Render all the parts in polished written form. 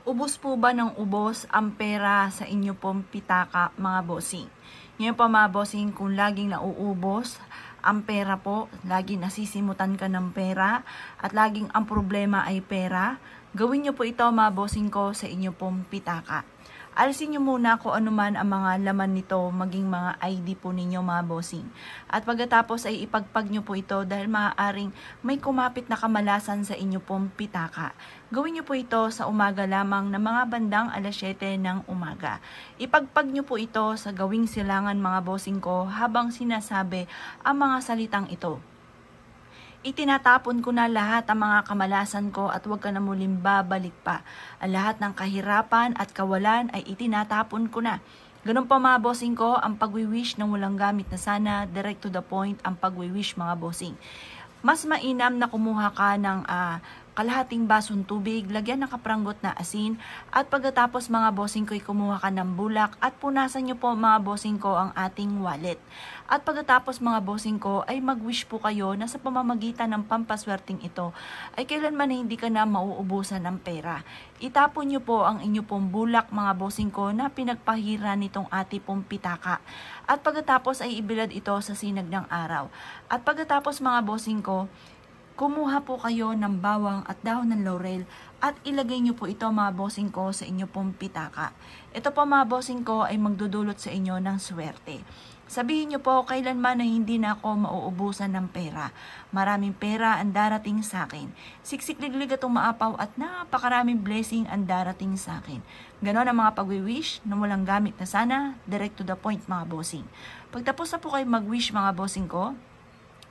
Ubos po ba ng ubos ang pera sa inyo pong pitaka, mga bossing? Ngayon po mga bossing, kung laging nauubos ang pera po, laging nasisimutan ka ng pera, at laging ang problema ay pera, gawin nyo po ito mga bossing ko sa inyo pong pitaka. Alisin nyo muna kung ano man ang mga laman nito, maging mga ID po ninyo mga bossing. At pagkatapos ay ipagpag nyo po ito dahil maaaring may kumapit na kamalasan sa inyo pong pitaka. Gawin nyo po ito sa umaga lamang na mga bandang alas 7 ng umaga. Ipagpag nyo po ito sa gawing silangan mga bossing ko habang sinasabi ang mga salitang ito. Itinatapon ko na lahat ang mga kamalasan ko at huwag ka na muling babalik pa. Ang lahat ng kahirapan at kawalan ay itinatapon ko na. Ganun pa mga bossing ko, ang pagwiwish ng walang gamit na sana, direct to the point ang pagwiwish mga bossing. Mas mainam na kumuha ka ng kalahating basong tubig, lagyan ng kapranggot na asin, at pagkatapos mga bossing ko ay kumuha ka ng bulak at punasan nyo po mga bossing ko ang ating wallet. At pagkatapos mga bossing ko ay mag-wish po kayo na sa pamamagitan ng pampaswerteng ito ay kailanman na hindi ka na mauubusan ng pera. Itapon nyo po ang inyo pong bulak mga bossing ko na pinagpahira nitong ati pong pitaka. At pagkatapos ay ibilad ito sa sinag ng araw. At pagkatapos mga bossing ko, kumuha po kayo ng bawang at dahon ng laurel at ilagay nyo po ito mga bossing ko sa inyo pong pitaka. Ito po mga bossing ko ay magdudulot sa inyo ng swerte. Sabihin nyo po kailanman na hindi na ako mauubusan ng pera. Maraming pera ang darating sa akin. Siksik-liglig at umaapaw at napakaraming blessing ang darating sa akin. Ganon ang mga pag-wish na walang gamit na sana, direct to the point mga bossing. Pagtapos na po kayo mag-wish mga bossing ko,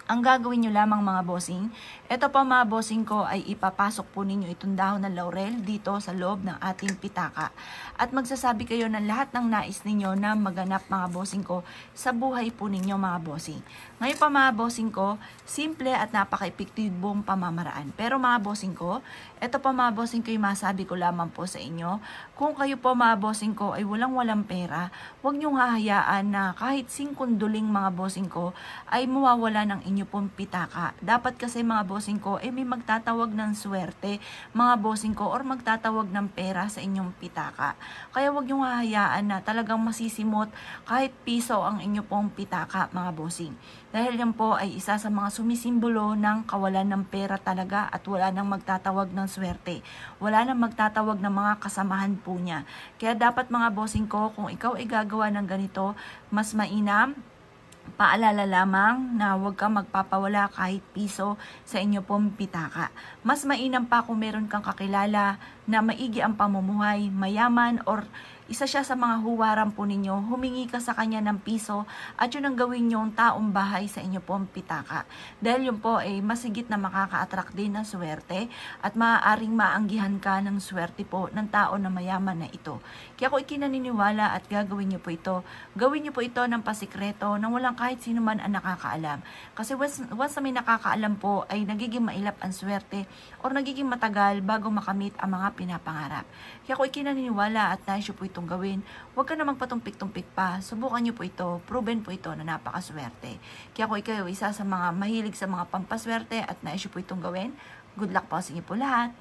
ang gagawin nyo lamang mga bossing, ito pa mga bossing ko ay ipapasok po ninyo itong dahon ng laurel dito sa loob ng ating pitaka. At magsasabi kayo ng lahat ng nais ninyo na maganap mga bossing ko sa buhay po ninyo mga bossing. Ngayon pa mga bossing ko, simple at napaka-epektibong pamamaraan. Pero mga bossing ko, ito pa mga bossing ko yung masabi ko lamang po sa inyo, kung kayo po mga bossing ko ay walang pera, huwag nyong hahayaan na kahit singkunduling mga bossing ko ay mawawala ng inyo pong pitaka. Dapat kasi mga bossing ko, may magtatawag ng swerte, mga bossing ko, or magtatawag ng pera sa inyong pitaka. Kaya wag niyong hahayaan na talagang masisimot kahit piso ang inyo pong pitaka, mga bossing. Dahil yan po ay isa sa mga sumisimbolo ng kawalan ng pera talaga at wala nang magtatawag ng swerte. Wala nang magtatawag ng mga kasamahan po niya. Kaya dapat mga bossing ko, kung ikaw ay gagawa ng ganito, mas mainam, paalala lamang na huwag kang magpapawala kahit piso sa inyo pong pitaka. Mas mainam pa kung meron kang kakilala na maigi ang pamumuhay, mayaman, or isa siya sa mga huwaran po ninyo, humingi ka sa kanya ng piso at yun ang gawin yung taong bahay sa inyo pong pitaka. Dahil yun po ay masigit na makaka-attract din ng swerte at maaaring maanggihan ka ng swerte po ng tao na mayaman na ito. Kaya kung ikinaniniwala at gagawin nyo po ito, gawin nyo po ito ng pasikreto nang walang kahit sino man ang nakakaalam. Kasi once na may nakakaalam po ay nagiging mailap ang swerte or nagiging matagal bago makamit ang mga pinapangarap. Kaya kung ikinaniniwala at nais nyo po itong gawin, huwag ka na magpatumpik-tumpik pa. Subukan nyo po ito, proven po ito na napakaswerte. Kaya kung ikaw isa sa mga mahilig sa mga pampaswerte at nais nyo po itong gawin, good luck po sa inyo po lahat.